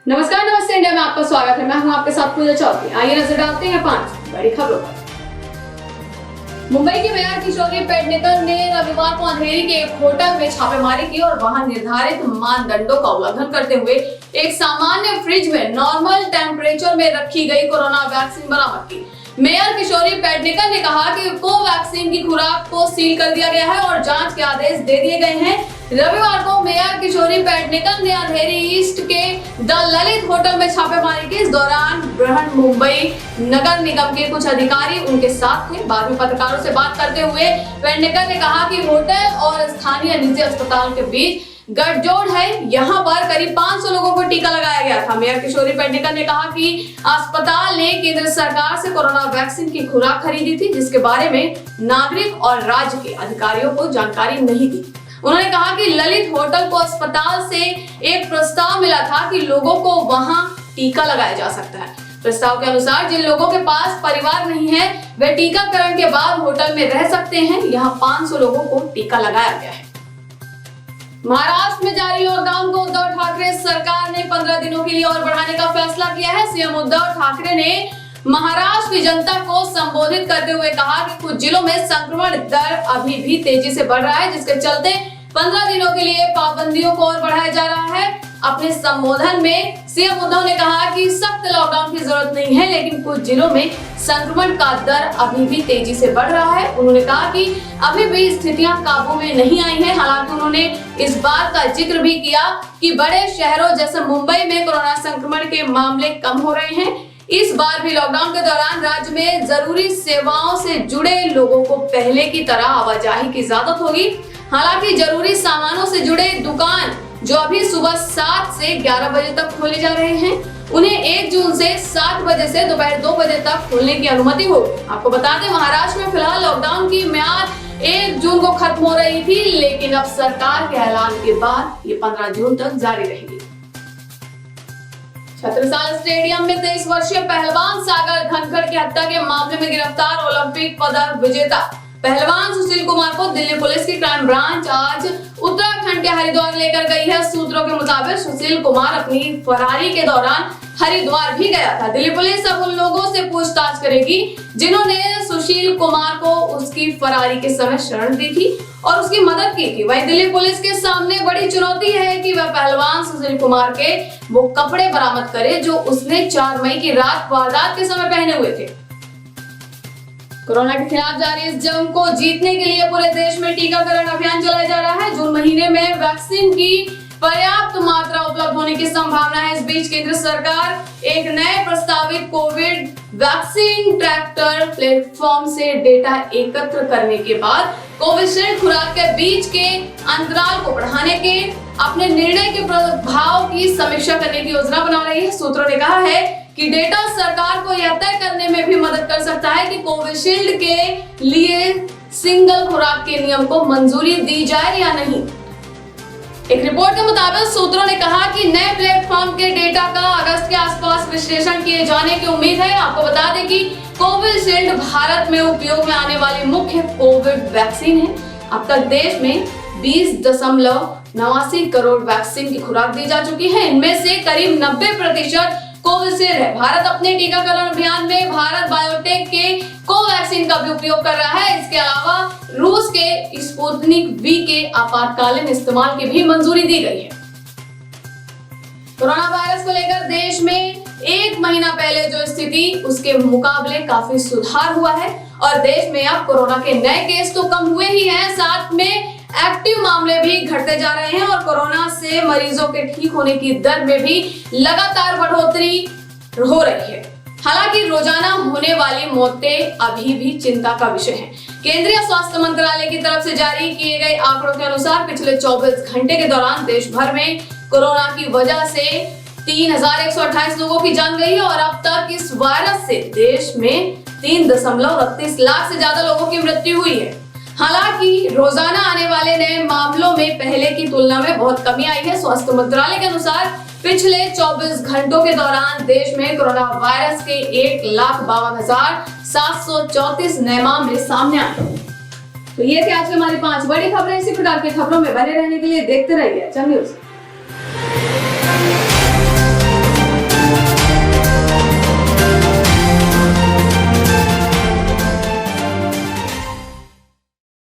नमस्कार, नमस्ते इंडिया में आपका स्वागत है। मैं हूं आपके साथ पूजा चौधरी। आइए नजर डालते हैं 5 बड़ी खबरों पर। मुंबई के मेयर किशोरी पेडनेकर ने रविवार को अंधेरी के एक होटल में छापेमारी की और वहां निर्धारित मानदंडों का उल्लंघन करते हुए एक सामान्य फ्रिज में नॉर्मल टेम्परेचर में रखी गई कोरोना वैक्सीन बरामद की। मेयर किशोरी पेडनेकर ने कहा कि कोवैक्सीन की खुराक को सील कर दिया गया है और जांच के आदेश दे दिए गए हैं। रविवार को मेयर किशोरी पेडनेकर ने अंधेरी ईस्ट के द ललित होटल में छापेमारी की। इस दौरान बृहन मुंबई नगर निगम के कुछ अधिकारी उनके साथ थे। बाद में पत्रकारों से बात करते हुए पेडनेकर ने कहा कि होटल और स्थानीय निजी अस्पताल के बीच गठजोड़ है। यहाँ पर करीब 500 लोगों को टीका लगाया गया था। मेयर किशोरी पेडनेकर ने कहा कि अस्पताल ने केंद्र सरकार से कोरोना वैक्सीन की खुराक खरीदी थी, जिसके बारे में नागरिक और राज्य के अधिकारियों को जानकारी नहीं थी। उन्होंने कहा कि ललित होटल को अस्पताल से एक प्रस्ताव मिला था कि लोगों को वहां टीका लगाया जा सकता है। प्रस्ताव के अनुसार जिन लोगों के पास परिवार नहीं है वे टीकाकरण के बाद होटल में रह सकते हैं। यहाँ 500 लोगों को टीका लगाया गया है। महाराष्ट्र में जारी लॉकडाउन को उद्धव ठाकरे सरकार ने 15 दिनों के लिए और बढ़ाने का फैसला किया है। सीएम उद्धव ठाकरे ने महाराष्ट्र की जनता को संबोधित करते हुए कहा कि कुछ जिलों में संक्रमण दर अभी भी तेजी से बढ़ रहा है, जिसके चलते 15 दिनों के लिए पाबंदियों को और बढ़ाया जा रहा है। अपने संबोधन में सीएम उद्धव ने कहा कि सख्त लॉकडाउन की जरूरत नहीं है, लेकिन कुछ जिलों में संक्रमण का दर अभी भी तेजी से बढ़ रहा है। उन्होंने कहा कि अभी भी स्थितियां काबू में नहीं आई हैं। हालांकि उन्होंने इस बात का जिक्र भी किया कि बड़े शहरों जैसे मुंबई में कोरोना संक्रमण के मामले कम हो रहे हैं। इस बार भी लॉकडाउन के दौरान राज्य में जरूरी सेवाओं से जुड़े लोगों को पहले की तरह आवाजाही की इजाजत होगी। हालांकि जरूरी सामानों से जुड़े दुकान जो अभी सुबह 7 से 11 बजे तक खोले जा रहे हैं, उन्हें 1 जून से 7 बजे से दोपहर 2 बजे तक खोलने की अनुमति होगी। आपको बता दें, महाराष्ट्र में फिलहाल लॉकडाउन की म्याद 1 जून को खत्म हो रही थी, लेकिन अब सरकार के ऐलान के बाद ये 15 जून तक जारी रहेगी। छत्रसाल स्टेडियम में 23 वर्षीय पहलवान सागर धनखड़ की हत्या के मामले में गिरफ्तार ओलंपिक पदक विजेता पहलवान सुशील कुमार को दिल्ली पुलिस की क्राइम ब्रांच आज उत्तराखंड के हरिद्वार लेकर गई है। सूत्रों के मुताबिक सुशील कुमार अपनी फरारी के दौरान हरिद्वार भी गया था। दिल्ली पुलिस अब उन लोगों से पूछताछ करेगी जिन्होंने सुशील कुमार को उसकी फरारी के समय शरण दी थी और उसकी मदद की थी। वहीं दिल्ली पुलिस के सामने बड़ी चुनौती है कि वह पहलवान सुशील कुमार के वो कपड़े बरामद करे जो उसने 4 मई की रात वारदात के समय पहने हुए थे। कोरोना के खिलाफ जारी इस जंग को जीतने के लिए पूरे देश में टीकाकरण अभियान चलाया जा रहा है। जून महीने में वैक्सीन की पर्याप्त मात्रा उपलब्ध होने की संभावना है। इस बीच केंद्र सरकार एक नए प्रस्तावित कोविड वैक्सीन ट्रैकर प्लेटफॉर्म से डेटा एकत्र करने के बाद कोविशील्ड खुराक के बीच के अंतराल को बढ़ाने के अपने निर्णय के प्रभाव की समीक्षा करने की योजना बना रही है। सूत्रों ने कहा है कि डेटा सरकार को यह तय करने में भी मदद कर सकता है कि कोविशील्ड के लिए सिंगल खुराक के नियम को मंजूरी दी जाए या नहीं। एक रिपोर्ट के मुताबिक सूत्रों ने कहा कि नए प्लेटफॉर्म के डेटा का अगस्त के आसपास विश्लेषण किए जाने की उम्मीद है। आपको बता दें कि कोविशील्ड भारत में उपयोग में आने वाली मुख्य कोविड वैक्सीन है। अब तक देश में 20.89 करोड़ वैक्सीन की खुराक दी जा चुकी है। इनमें से करीब 90% कोविशील्ड है। भारत अपने टीकाकरण अभियान में भारत बायोटेक के कोवैक्सीन का भी उपयोग कर रहा है। इसके अलावा रूस के स्पुतनिक वी के आपातकालीन इस्तेमाल की भी मंजूरी दी गई है। कोरोना वायरस को लेकर देश में 1 महीना पहले जो स्थिति उसके मुकाबले काफी सुधार हुआ है और देश में अब कोरोना के नए केस तो कम हुए ही हैं, साथ में एक्टिव मामले भी घटते जा रहे हैं और कोरोना से मरीजों के ठीक होने की दर में भी लगातार बढ़ोतरी हो रही है। हालांकि रोजाना होने वाली मौतें अभी भी चिंता का विषय है। केंद्रीय स्वास्थ्य मंत्रालय की तरफ से जारी किए गए आंकड़ों के अनुसार पिछले 24 घंटे के दौरान देश भर में कोरोना की वजह से 3128 लोगों की जान गई है और अब तक इस वायरस से देश में 3.38 लाख से ज्यादा लोगों की मृत्यु हुई है। हालांकि रोजाना आने वाले नए मामलों में पहले की तुलना में बहुत कमी आई है। स्वास्थ्य मंत्रालय के अनुसार पिछले 24 घंटों के दौरान देश में कोरोना वायरस के 1,52,734 नए मामले सामने आए। तो ये थे आज की हमारी 5 बड़ी खबरें। इसी प्रकार की खबरों में बने रहने के लिए देखते रहिए चंद न्यूज़।